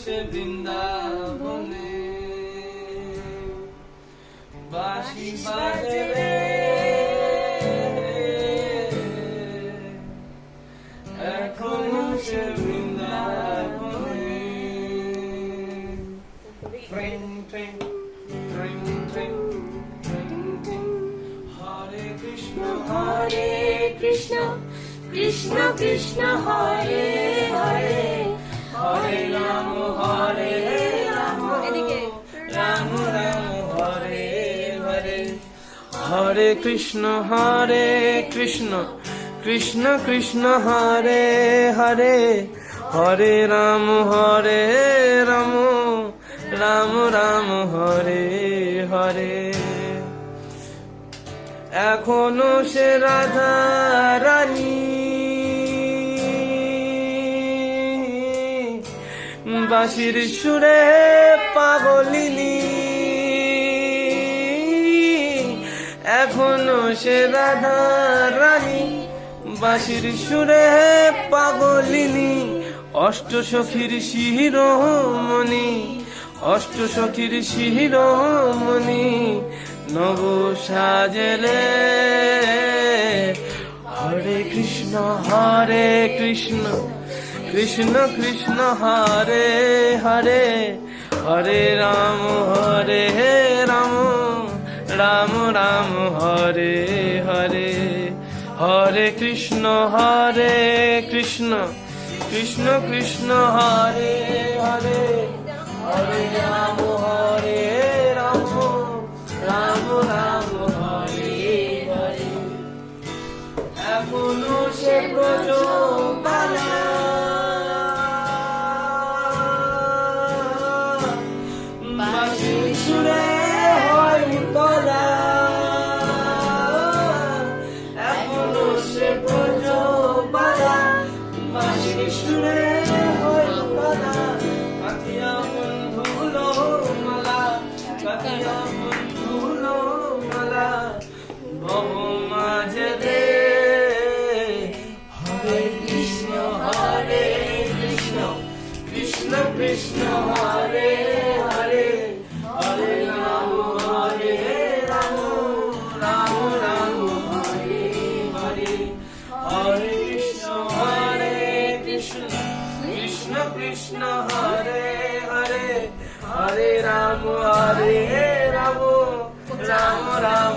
সে বৃন্দাবনে বাঁশি বাজে রে, এখনো সে বৃন্দাবনে। Train train train train train train. Hare Krishna Hare Krishna Krishna Krishna Hare Hare Hare Ram এদিকে রাম রাম হরে হরে। হরে কৃষ্ণ কৃষ্ণ কৃষ্ণ হরে হরে হরে রাম রাম রাম রাম হরে হরে। এখনো সে রাধা রানী বাঁশির সুরে পাগলিনী, এখনো সে রাধা রানী বাঁশির সুরে পাগলিনী। অষ্ট সখীর শিরোমণি, অষ্ট সখীর শিরোমণি নব সাজলে। হরে কৃষ্ণ কৃষ্ণ কৃষ্ণ হরে হরে হরে রাম রাম রাম রাম হরে হরে। হরে কৃষ্ণ কৃষ্ণ কৃষ্ণ হরে হরে হরে রাম রাম রাম রাম হরে হরে। এখনো সে ব্রজবালা বাঁশির সুরে হয় তোলা, এখনো সে ব্রজবালা বাঁশির সুরে হয় তোলা। কাতিয়া বন্ধুলো মালা, কাতিয়া বন্ধুলো মালা বহু মাঝে রে। হরে কৃষ্ণ কৃষ্ণ কৃষ্ণ হরে হরে হরে রাম রাম রাম রাম হরে হরে। হরে কৃষ্ণ কৃষ্ণ কৃষ্ণ হরে হরে হরে রাম রাম রাম রাম